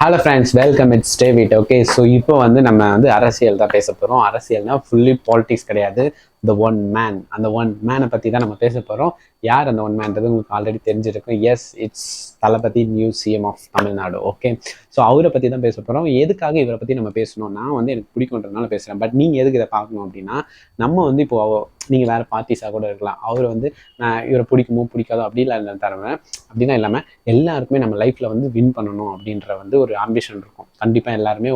Hello friends, welcome it's David. Okay, so இப்போ வந்து நம்ம வந்து அரசியல் தான் பேச போகிறோம். அரசியல்னா ஃபுல்லி பாலிட்டிக்ஸ் கிடையாது. த ஒன் மேன், அந்த ஒன் மேனை பற்றி தான் நம்ம பேச போகிறோம். யார் அந்த ஒன் மேன்றது உங்களுக்கு ஆல்ரெடி தெரிஞ்சிருக்கும். Yes, it's Thalapathy new CM of Tamil Nadu. Okay, so அவரை பற்றி தான் பேச போகிறோம். எதுக்காக இவரை பற்றி நம்ம பேசணும்? நான் வந்து எனக்கு பிடிக்குன்றதுனால பேசுகிறேன். பட் நீங்கள் எதுக்கு இதை பார்க்கணும் அப்படின்னா, நம்ம வந்து இப்போ நீங்கள் வேறு பார்ட்டிஸாக கூட இருக்கலாம். அவர் வந்து நான் இவரை பிடிக்குமோ பிடிக்காதோ அப்படிலாம் தருவேன். அப்படின்னா இல்லாமல் எல்லாருக்குமே நம்ம லைஃப்பில் வந்து வின் பண்ணணும் அப்படின்ற வந்து ஒரு ஆம்பிஷன் இருக்கும். கண்டிப்பாக எல்லாருமே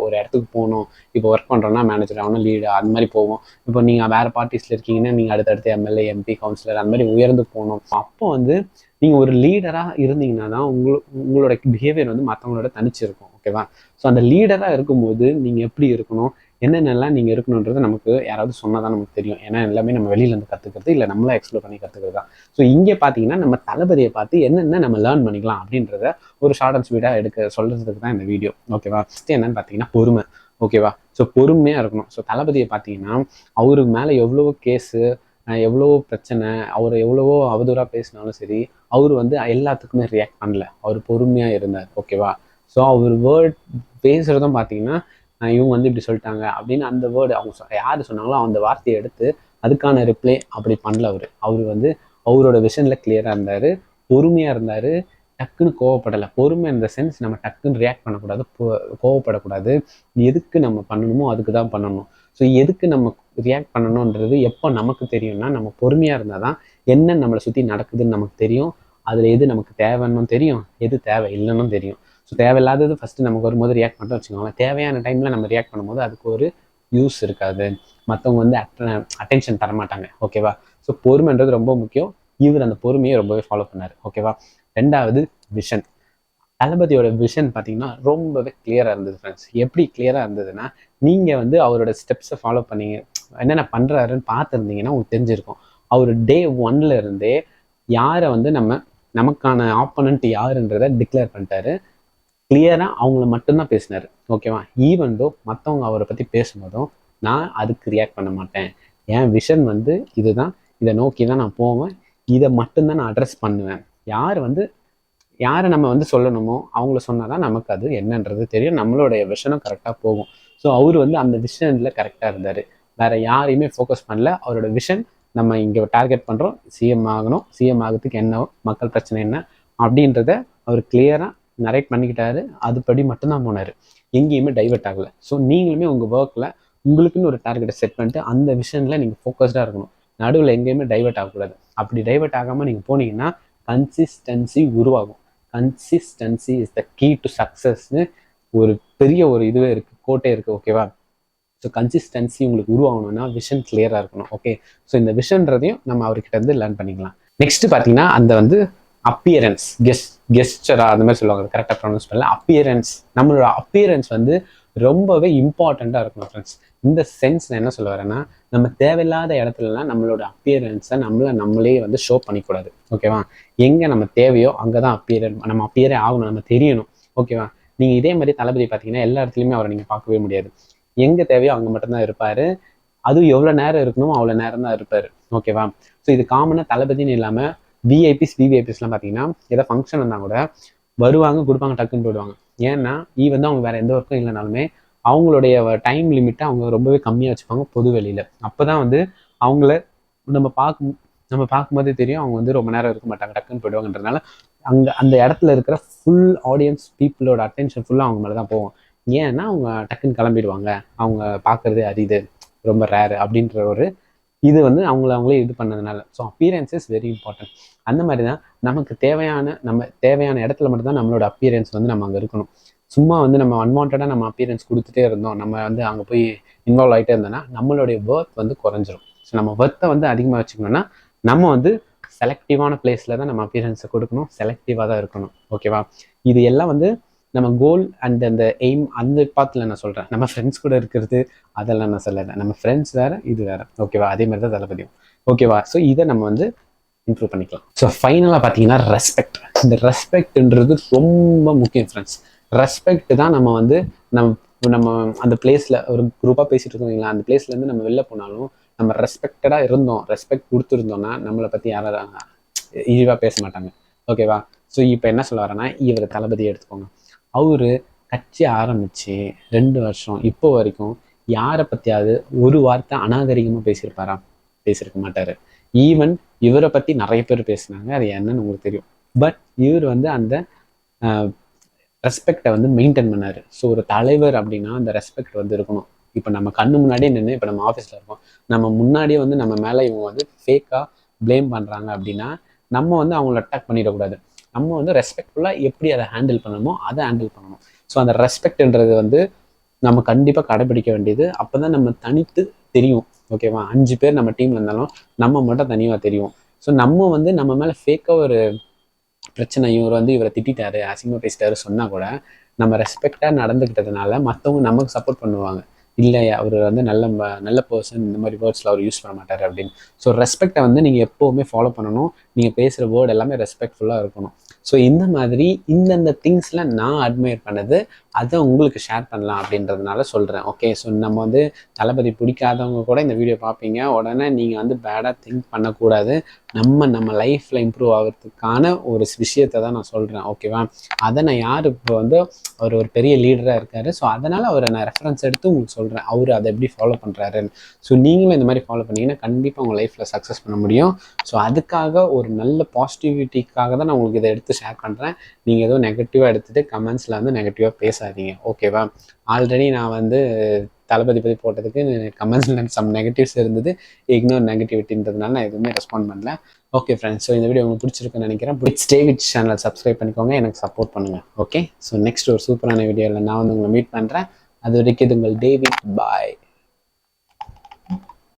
ஒரு இடத்துக்கு போகணும். இப்போ ஒர்க் பண்ணுறோன்னா மேனேஜர் ஆகணும், லீடு அந்த மாதிரி போவோம். இப்போ நீங்கள் வேறு பார்ட்டிஸில் இருக்கீங்கன்னா நீங்கள் அடுத்தடுத்து எம்எல்ஏ, எம்பி, கவுன்சிலர் அந்த மாதிரி உயர்ந்து போகணும். அப்போ வந்து நீங்கள் ஒரு லீடராக இருந்தீங்கன்னா தான் உங்களோட பிஹேவியர் வந்து மற்றவங்களோட தனிச்சு இருக்கும். ஓகேவா? ஸோ அந்த லீடராக இருக்கும்போது நீங்கள் எப்படி இருக்கணும், என்னென்னலாம் நீங்கள் இருக்கணுன்றது நமக்கு யாராவது சொன்னால் தான் நமக்கு தெரியும். ஏன்னா எல்லாமே நம்ம வெளியிலேருந்து கற்றுக்கிறது இல்லை, நம்மளாம் எக்ஸ்ப்ளோர் பண்ணி கற்றுக்கிறது தான். ஸோ இங்கே பார்த்தீங்கன்னா நம்ம தளபதியை பார்த்து என்னென்ன நம்ம லேர்ன் பண்ணிக்கலாம் அப்படின்றத ஒரு ஷார்ட் அண்ட் ஸ்வீட்டாக சொல்கிறதுக்கு தான் இந்த வீடியோ. ஓகேவா? ஃபஸ்ட்டு என்னன்னு பார்த்தீங்கன்னா பொறுமை. ஓகேவா? ஸோ பொறுமையாக இருக்கணும். ஸோ தளபதியை பார்த்தீங்கன்னா அவருக்கு மேலே எவ்வளவோ கேஸு, எவ்வளவோ பிரச்சனை, அவர் எவ்வளவோ அவதூறாக பேசினாலும் சரி, அவர் வந்து எல்லாத்துக்குமே ரியாக்ட் பண்ணல. அவர் பொறுமையாக இருந்தார். ஓகேவா? ஸோ அவர் வேர்ட் பேசுகிறதும் பார்த்தீங்கன்னா இவங்க வந்து இப்படி சொல்லிட்டாங்க அப்படின்னு அந்த வேர்டு அவங்க யார் சொன்னாங்களோ அந்த வார்த்தையை எடுத்து அதுக்கான ரிப்ளை அப்படி பண்ணல. அவர் வந்து அவரோட விஷனில் கிளியராக இருந்தார், பொறுமையாக இருந்தார், டக்குன்னு கோவப்படலை. பொறுமை இந்த சென்ஸ் நம்ம டக்குன்னு ரியாக்ட் பண்ணக்கூடாது, கோவப்படக்கூடாது. எதுக்கு நம்ம பண்ணணுமோ அதுக்கு தான் பண்ணணும். ஸோ எதுக்கு நம்ம ரியாக்ட் பண்ணணுன்றது எப்போ நமக்கு தெரியும்னா, நம்ம பொறுமையாக இருந்தால் தான் என்ன நம்மளை சுற்றி நடக்குதுன்னு நமக்கு தெரியும். அதில் எது நமக்கு தேவைன்னு தெரியும், எது தேவை இல்லைன்னு தெரியும். ஸோ தேவையில்லாதது ஃபஸ்ட்டு நமக்கு வரும்போது ரியாக்ட் பண்ணிட்டு வச்சுக்கோங்களேன். தேவையான டைமில் நம்ம ரியாக்ட் பண்ணும்போது அதுக்கு ஒரு யூஸ் இருக்காது. மற்றவங்க வந்து அட்டென்ஷன் தரமாட்டாங்க. ஓகேவா? ஸோ பொறுமைன்றது ரொம்ப முக்கியம். இவர் அந்த பொறுமையை ரொம்பவே ஃபாலோ பண்ணார். ஓகேவா? ரெண்டாவது விஷன். தளபதியோட விஷன் பார்த்தீங்கன்னா ரொம்பவே கிளியராக இருந்தது ஃப்ரெண்ட்ஸ். எப்படி கிளியராக இருந்ததுன்னா, நீங்கள் வந்து அவரோட ஸ்டெப்ஸை ஃபாலோ பண்ணீங்க, என்னென்ன பண்ணுறாருன்னு பார்த்துருந்தீங்கன்னா உங்களுக்கு தெரிஞ்சிருக்கும். அவர் டே 1ல இருந்தே யாரை வந்து நமக்கான ஆப்போனன்ட் யாருன்றதை டிக்ளேர் பண்ணிட்டாரு. கிளியராக அவங்கள மட்டும்தான் பேசினார். ஓகேவா? ஈவன் தோ மற்றவங்க அவரை பற்றி பேசும்போதும் நான் அதுக்கு ரியாக்ட் பண்ண மாட்டேன். என் விஷன் வந்து இதுதான், இதை நோக்கி தான் நான் போவேன், இதை மட்டும்தான் நான் அட்ரஸ் பண்ணுவேன். யாரை நம்ம வந்து சொல்லணுமோ அவங்கள சொன்னால் தான் நமக்கு அது என்னன்றது தெரியும், நம்மளுடைய விஷனும் கரெக்டாக போகும். ஸோ அவர் வந்து அந்த விஷனில் கரெக்டாக இருந்தார். வேறு யாரையுமே ஃபோக்கஸ் பண்ணல. அவரோட விஷன் நம்ம இங்கே டார்கெட் பண்ணுறோம், சிஎம் ஆகணும், சிஎம் ஆகிறதுக்கு என்ன மக்கள் பிரச்சனை என்ன அப்படின்றத அவர் கிளியராக நரேட் பண்ணிக்கிட்டாரு. அதுபடி மட்டும்தான் போனார், எங்கேயுமே டைவெர்ட் ஆகலை. ஸோ நீங்களுமே உங்கள் ஒர்க்கில் உங்களுக்குன்னு ஒரு டார்கெட்டை செட் பண்ணிட்டு அந்த விஷனில் நீங்கள் ஃபோக்கஸ்டாக இருக்கணும். நடுவில் எங்கேயுமே டைவெர்ட் ஆகக்கூடாது. அப்படி டைவெர்ட் ஆகாமல் நீங்கள் போனீங்கன்னா கன்சிஸ்டன்சி உருவாகும். Consistency is the key to சக்ஸஸ்ன்னு ஒரு பெரிய ஒரு இதுவே இருக்குது, கோட்டே இருக்குது. ஓகேவா? ஸோ கன்சிஸ்டன்சி உங்களுக்கு உருவாகணும்னா விஷன் கிளியராக இருக்கணும். ஓகே, ஸோ இந்த விஷன்றதையும் நம்ம அவர்கிட்ட இருந்து லேர்ன் பண்ணிக்கலாம். நெக்ஸ்ட் பார்த்தீங்கன்னா அந்த வந்து அப்பியரன்ஸ், கெஸ்டரா அந்த மாதிரி சொல்லுவாங்க, கரெக்டாக ப்ரொனவுன்ஸ் பண்ணல. அப்பியரன்ஸ், நம்மளோட அப்பியரன்ஸ் வந்து ரொம்பவே இம்பார்ட்டண்ட்டாக இருக்கணும் ஃப்ரெண்ட்ஸ். இந்த சென்ஸ் நான் என்ன சொல்ல வரேன்னா, நம்ம தேவையில்லாத இடத்துலலாம் நம்மளோட அப்பியரன்ஸை நம்மளே வந்து ஷோ பண்ணிக்கூடாது. ஓகேவா? எங்கே நம்ம தேவையோ அங்கே தான் நம்ம அப்பியரே ஆகணும், நம்ம தெரியணும். ஓகேவா? நீங்கள் இதே மாதிரி தளபதி பார்த்தீங்கன்னா எல்லா இடத்துலையுமே அவரை நீங்கள் பார்க்கவே முடியாது. எங்கே தேவையோ அங்கே மட்டும்தான் இருப்பார். அதுவும் எவ்வளோ நேரம் இருக்கணுமோ அவ்வளோ நேரம் தான் இருப்பார். ஓகேவா? ஸோ இது காமனாக தளபதினு இல்லாமல் விவிஐபிஸ்லாம் பார்த்தீங்கன்னா ஏதாவது ஃபங்க்ஷன் வந்தால் கூட வருவாங்க, கொடுப்பாங்க, டக்குன்னு போயிடுவாங்க. ஏன்னா வந்து அவங்க வேறு எந்த ஒர்க்கும் இல்லைனாலுமே அவங்களுடைய டைம் லிமிட்டை அவங்க ரொம்பவே கம்மியாக வச்சுப்பாங்க பொது வெளியில். அப்போ தான் வந்து அவங்கள நம்ம பார்க்கும்போதே தெரியும் அவங்க வந்து ரொம்ப நேரம் இருக்க மாட்டாங்க, டக்குன்னு போயிடுவாங்கன்றதுனால அந்த இடத்துல இருக்கிற ஃபுல் ஆடியன்ஸ் பீப்புளோட அட்டென்ஷன் ஃபுல்லாக அவங்க மேலே தான் போகும். ஏன்னா அவங்க டக்குன்னு கிளம்பிடுவாங்க, அவங்க பார்க்குறதே அரிது, ரொம்ப ரேரு அப்படின்ற ஒரு இது வந்து அவங்களே இது பண்ணதுனால. So appearance is very important. அந்த மாதிரி தான் நமக்கு தேவையான இடத்துல மட்டும்தான் நம்மளோட அப்பியரன்ஸ் வந்து நம்ம அங்கே இருக்கணும். சும்மா வந்து நம்ம அன்வான்டாக நம்ம அப்பியரன்ஸ் கொடுத்துட்டே இருந்தோம், நம்ம வந்து அங்கே போய் இன்வால்வ் ஆகிட்டே இருந்தோம்னா நம்மளுடைய ஒர்த் வந்து குறைஞ்சிரும். ஸோ நம்ம ஒர்த்தை வந்து அதிகமாக வச்சுக்கணும்னா நம்ம வந்து செலக்டிவான பிளேஸில் தான் நம்ம அப்பியரன்ஸை கொடுக்கணும், செலக்டிவாக தான் இருக்கணும். ஓகேவா? இது எல்லாம் வந்து நம்ம கோல் அண்ட் அந்த எய்ம் அந்த பாத்தில் நான் சொல்கிறேன். நம்ம ஃப்ரெண்ட்ஸ் கூட இருக்கிறது அதெல்லாம் நான் சொல்லலை. நம்ம ஃப்ரெண்ட்ஸ் வேறு, இது வேறு. ஓகேவா? அதே மாதிரி தான் தளபதியும். ஓகேவா? ஸோ இதை நம்ம வந்து இம்ப்ரூவ் பண்ணிக்கலாம். ஸோ ஃபைனலாக பார்த்தீங்கன்னா ரெஸ்பெக்ட். இந்த ரெஸ்பெக்ட்ன்றது ரொம்ப முக்கியம் ஃப்ரெண்ட்ஸ். ரெஸ்பெக்ட் தான் நம்ம வந்து நம்ம அந்த பிளேஸில் ஒரு குரூப்பாக பேசிகிட்டு இருக்கோங்களா, அந்த பிளேஸ்லேருந்து நம்ம வெளில போனாலும் நம்ம ரெஸ்பெக்டடாக இருந்தோம், ரெஸ்பெக்ட் கொடுத்துருந்தோம்னா நம்மளை பற்றி யாரும் இழிவாக பேச மாட்டாங்க. ஓகேவா? ஸோ இப்போ என்ன சொல்ல வரேன்னா, இவர் தளபதியை எடுத்துக்கோங்க. அவர் கட்சி ஆரம்பிச்சு 2 வருஷம் இப்போ வரைக்கும் யாரை பற்றியாவது ஒரு வார்த்தை அநாகரிகமாக பேசியிருப்பாரா? பேசியிருக்க மாட்டார். ஈவன் இவரை பற்றி நிறைய பேர் பேசினாங்க, அது என்னன்னு உங்களுக்கு தெரியும். பட் இவர் வந்து அந்த ரெஸ்பெக்டை வந்து மெயின்டைன் பண்ணார். ஸோ ஒரு தலைவர் அப்படின்னா அந்த ரெஸ்பெக்ட் வந்து இருக்கணும். இப்போ நம்ம கண்ணு முன்னாடியே நின்று, இப்போ நம்ம ஆஃபீஸில் இருக்கோம், நம்ம முன்னாடியே வந்து நம்ம மேலே இவங்க வந்து ஃபேக்காக ப்ளேம் பண்ணுறாங்க அப்படின்னா நம்ம வந்து அவங்கள அட்டாக் பண்ணிடக்கூடாது. நம்ம வந்து ரெஸ்பெக்ட்ஃபுல்லாக எப்படி அதை ஹேண்டில் பண்ணணுமோ அதை ஹேண்டில் பண்ணணும். ஸோ அந்த ரெஸ்பெக்ட்ன்றது வந்து நம்ம கண்டிப்பாக கடைபிடிக்க வேண்டியது. அப்போ தான் நம்ம தனித்து தெரியும். ஓகேவா? 5 பேர் நம்ம டீமில் இருந்தாலும் நம்ம மட்டும் தனியாக தெரியும். ஸோ நம்ம வந்து நம்ம மேலே ஃபேக்காக ஒரு பிரச்சனை, இவர் வந்து இவரை திட்டாரு, அசிங்கமாக பேசிட்டாரு சொன்னால் கூட நம்ம ரெஸ்பெக்டாக நடந்துக்கிட்டதுனால மற்றவங்க நமக்கு சப்போர்ட் பண்ணுவாங்க. இல்லை அவர் வந்து நல்ல பர்சன், இந்த மாதிரி வேர்ட்ஸில் அவர் யூஸ் பண்ண மாட்டார் அப்படின்னு. ஸோ ரெஸ்பெக்டை வந்து நீங்கள் எப்போவுமே ஃபாலோ பண்ணணும். நீங்கள் பேசுகிற வேர்டு எல்லாமே ரெஸ்பெக்ட்ஃபுல்லாக இருக்கணும். ஸோ இந்த மாதிரி இந்தந்த திங்ஸில் நான் அட்மையர் பண்ணது, அதை உங்களுக்கு ஷேர் பண்ணலாம் அப்படின்றதுனால சொல்கிறேன். ஓகே, ஸோ நம்ம வந்து தளபதி பிடிக்காதவங்க கூட இந்த வீடியோ பார்ப்பீங்க. உடனே நீங்கள் வந்து பேடாக திங்க் பண்ணக்கூடாது. நம்ம லைஃப்பில் இம்ப்ரூவ் ஆகிறதுக்கான ஒரு விஷயத்தை தான் நான் சொல்கிறேன். ஓகேவா? அதை நான் யார் இப்போ வந்து அவர் ஒரு பெரிய லீடராக இருக்கார். ஸோ அதனால் அவரை நான் ரெஃபரன்ஸ் எடுத்து உங்களுக்கு சொல்கிறேன், அவர் அதை எப்படி ஃபாலோ பண்ணுறாருன்னு. ஸோ நீங்களும் இந்த மாதிரி ஃபாலோ பண்ணிங்கன்னா கண்டிப்பாக உங்கள் லைஃப்பில் சக்ஸஸ் பண்ண முடியும். ஸோ அதுக்காக ஒரு நல்ல பாசிட்டிவிட்டிக்காக தான் நான் உங்களுக்கு இதை எடுத்து ஷேர் பண்ணுறேன். நீங்கள் ஏதோ நெகட்டிவாக எடுத்துகிட்டு கமெண்ட்ஸில் வந்து நெகட்டிவாக பேசாதீங்க. ஓகேவா? ஆல்ரெடி நான் வந்து தளபதி பற்றி போட்டதுக்கு கமெண்ட்ஸில் சம் நெகட்டிவ்ஸ் இருந்தது. இக்னோர் நெகட்டிவிட்டின்றதுனால நான் எதுவுமே ரெஸ்பாண்ட் பண்ணல. ஓகே ஃப்ரெண்ட்ஸ், ஸோ இந்த வீடியோ உங்களுக்கு பிடிச்சிருக்குன்னு நினைக்கிறேன். ஸ்டே வித் சேனல் சப்ஸ்கிரைப் பண்ணிக்கோங்க, எனக்கு சப்போர்ட் பண்ணுங்கள். ஓகே, ஸோ நெக்ஸ்ட் ஒரு சூப்பரான வீடியோவில் நான் வந்து உங்களை மீட் பண்ணுறேன். அது வரைக்கும் இது உங்கள் டேவிட். பாய்.